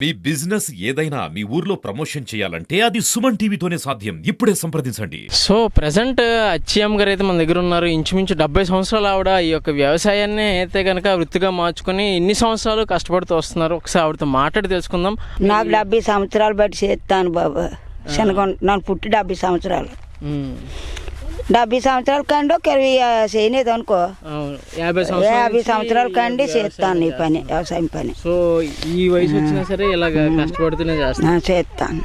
మీ business ఏదైనా మీ ఊర్లో promotion చేయాలంటే అది సుమన్ టీవీతోనే సాధ్యం. ఇప్పుడే సంప్రదించండి. సో ప్రెసెంట్ అచ్చయ్యమ్మ గారు అయితే మన దగ్గర ఉన్నారు. ఇంచుమించు 70 సంవత్సరాలు ఆవిడ ఈ యొక్క వ్యవసాయాన్ని అయితే కనుక వృత్తిగా మార్చుకుని ఇన్ని సంవత్సరాలు కష్టపడుతూ వస్తున్నారు. ఒకసారి ఆవిడతో మాట్లాడి తెలుసుకుందాం. నాకు 70 సంవత్సరాలు బట్టి చేస్తాను బాబా. శనగ పుట్టి 70 సంవత్సరాలు. 70 సంవత్సరాల కండి ఒక 20 చేయలేదు అనుకో. 50 సంవత్సరాల కండి చేస్తాను ఈ పని, వ్యవసాయం పని. సో ఈ వయసు వచ్చినా సరే ఇలాగ కష్టపడుతూనే చేస్తాను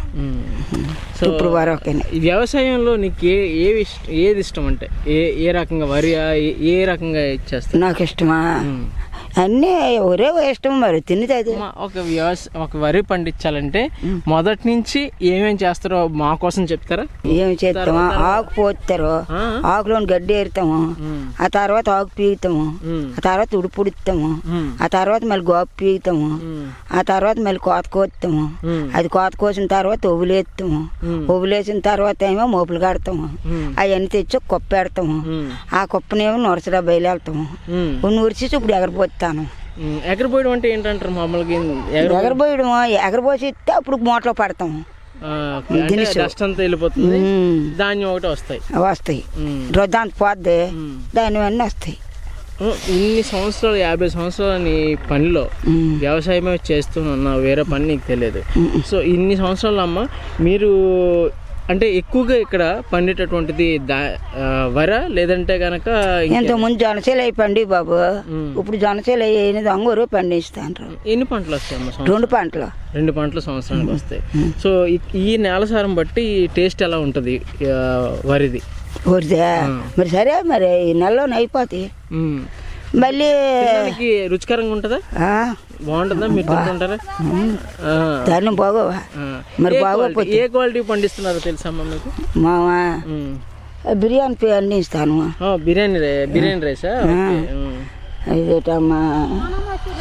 ఇప్పుడు వరకు. ఈ వ్యవసాయంలో నీకు ఏది ఇష్టం అంటే ఏ రకంగా వరి ఏ రకంగా ఇచ్చేస్తా? నాకు ఇష్టమా అన్నీ ఒరే ఇష్టం మరి తినేది. ఒక వరి పండించాలంటే మొదటి నుంచి ఏమేం చేస్తారో మా కోసం చెప్తారా? ఏమి చేస్తాము, ఆకు పోతారు, ఆకులోని గడ్డి ఏరుతాము, ఆ తర్వాత ఆకు పీగుతాము, ఆ తర్వాత ఉడుపుడుతాము, ఆ తర్వాత మళ్ళీ గోప పీగుతాము, ఆ తర్వాత మళ్ళీ కోత కోస్తాము, అది కోత కోసిన తర్వాత ఒవులేస్తాము, ఒవులేసిన తర్వాత ఏమో మోపులు కడతాము, అవన్నీ తెచ్చి కుప్ప పెడతాము, ఆ కుప్పనేమో నొరసడా బయలుతాము, నూరిసి ఇప్పుడు ఎగరపోతాను. ఎగరపోయడం అంటే ఏంటంటారు మామూలుగా? ఎగరపోయడం ఎగరపోసి ఇస్తే అప్పుడు మూటలో పడతాము. డస్ట్ అంతా వెళ్ళిపోతుంది, ధాన్యం ఒకటి వస్తాయి రొద్దంత పోద్ది, దాని అన్నీ వస్తాయి. ఇన్ని సంవత్సరాలు 50 సంవత్సరాలు నీ పనిలో వ్యవసాయమే చేస్తున్నా, వేరే పని నీకు తెలియదు. సో ఇన్ని సంవత్సరాలు అమ్మ మీరు అంటే ఎక్కువగా ఇక్కడ పండేటటువంటిది వర లేదంటే కనుక ఇంతకుముందు జనసేలు అయి పండి బాబు. ఇప్పుడు జనసేలు అయినది అంగూరు పండిస్తాను. ఎన్ని పంటలు వస్తాయమ్మా? 2 పంటలు. 2 పంటలు సంవత్సరానికి వస్తాయి. సో ఈ నేలసారం బట్టి టేస్ట్ ఎలా ఉంటుంది వరిది? మరి సరే మరి ఈ నెలలోనే అయిపోతాయి. మళ్ళీ రుచికరంగా ఉంటుందా? బాగుంటుందా? మీరు తింటుంటారా? దాన్ని బాగోవా మరి? బాగోపోతే ఏ క్వాలిటీ పండిస్తున్నారో తెలుసమ్మా మీకు? మావా బిర్యానీ పండిస్తాను. బిర్యానీ రైసా? ఇదేటమ్మా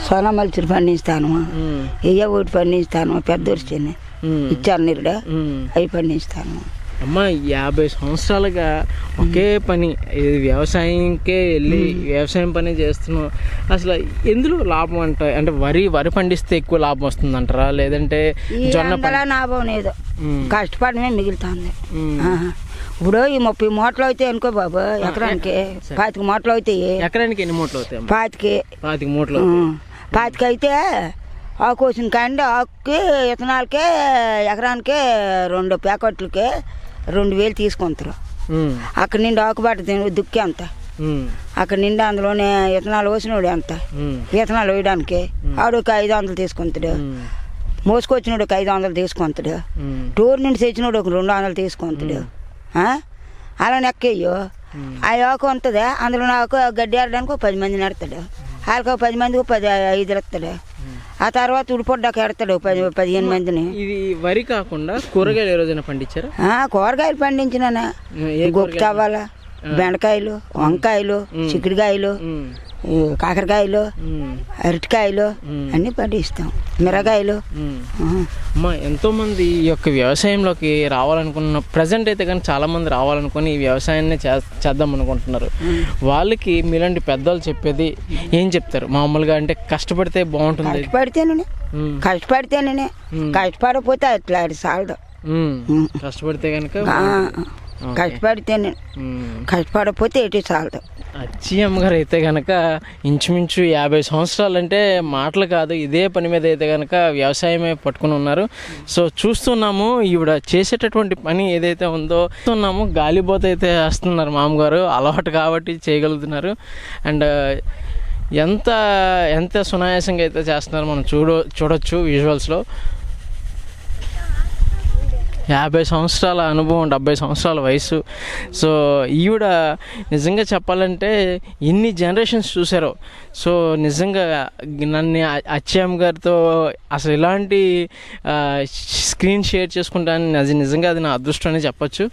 సోనా మల్చిరి పండిస్తాను, ఇయ్య ఒకటి పండిస్తాను, పెద్ద వరిచేని ఇచ్చాను నిరుడా, అవి పండిస్తాను. అమ్మ 50 సంవత్సరాలుగా ఒకే పని, ఇది వ్యవసాయంకే వెళ్ళి వ్యవసాయం పని చేస్తున్నాం. అసలు ఎందులో లాభం అంటే వరి పండిస్తే ఎక్కువ లాభం వస్తుంది అంటారా, లేదంటే జొన్న లాభం లేదు, కష్టపడమే మిగులుతుంది. ఇప్పుడు ఈ 30 మూటలు అవుతాయి అనుకో బాబు, ఎకరానికి 25 మూటలు అవుతాయి. ఎకరానికి ఎన్ని మూటలు అవుతాయి? 25 మూటలు. 25 అయితే ఆకు వచ్చిన కండి ఆకుకి ఇతనాలకే ఎకరానికే 2 ప్యాకెట్లకే 2000 తీసుకుంటారు. అక్కడ నిండి ఆకుబట్ట దుక్కి అంత, అక్కడ నిండి అందులోనే ఇతనాలు పోసినోడు ఎంత, ఇతనాలు వేయడానికి ఆడొక 500 తీసుకుంటాడు, మోసుకొచ్చినోడు ఒక 500 తీసుకుంటాడు, టూర్ నుండి తెచ్చినోడు ఒక 200 తీసుకుంటాడు. అలా నెక్కయ్యో ఆ ఆకు ఉంటుంది, అందులో నాకు గడ్డి ఆడడానికి 10 మంది నడతాడు, వాళ్ళకి 10 మందికి 5 ఎత్తాడు, ఆ తర్వాత ఉడిపొడ్డాక ఎడతాడు 15 మందిని. ఇది వరి కాకుండా కూరగాయలు ఏ రోజైనా పండించారా? కూరగాయలు పండించినా, గొప్ప బెండకాయలు, వంకాయలు, చిక్కుడుకాయలు, కాకరకాయలు, అరటికాయలు అన్నీ పండిస్తాం, మిరగాయలు. అమ్మా ఎంతోమంది ఈ యొక్క వ్యవసాయంలోకి రావాలనుకున్న ప్రజెంట్ అయితే కానీ చాలామంది రావాలనుకుని ఈ వ్యవసాయాన్ని చేద్దాం అనుకుంటున్నారు. వాళ్ళకి మీలాంటి పెద్దలు చెప్పేది ఏం చెప్తారు మామూలుగా? అంటే కష్టపడితే బాగుంటుంది. కష్టపడితేనే కష్టపడకపోతే అట్లా చాలదు. కష్టపడితే కనుక కష్టపడితేనే, కష్టపడకపోతే ఎటు చాలదు. అచ్చయ్యమ్మ గారు అయితే కనుక ఇంచుమించు 50 సంవత్సరాలు అంటే మాటలు కాదు, ఇదే పని మీద అయితే కనుక వ్యవసాయమే పట్టుకుని ఉన్నారు. సో చూస్తున్నాము ఈవిడ చేసేటటువంటి పని ఏదైతే ఉందో చూస్తున్నాము. గాలిబోత అయితే వేస్తున్నారు మామగారు, అలవాటు కాబట్టి చేయగలుగుతున్నారు. అండ్ ఎంత సునాయాసంగా అయితే చేస్తున్నారు మనం చూడొచ్చు విజువల్స్లో. 50 సంవత్సరాల అనుభవం, 70 సంవత్సరాల వయసు. సో ఈవిడ నిజంగా చెప్పాలంటే ఇన్ని జనరేషన్స్ చూశారు. సో నిజంగా నన్ను అచ్చయ్యమ్మ గారితో అసలు ఇలాంటి స్క్రీన్ షేర్ చేసుకుంటాను, అది నిజంగా అది నా అదృష్టం అని చెప్పచ్చు.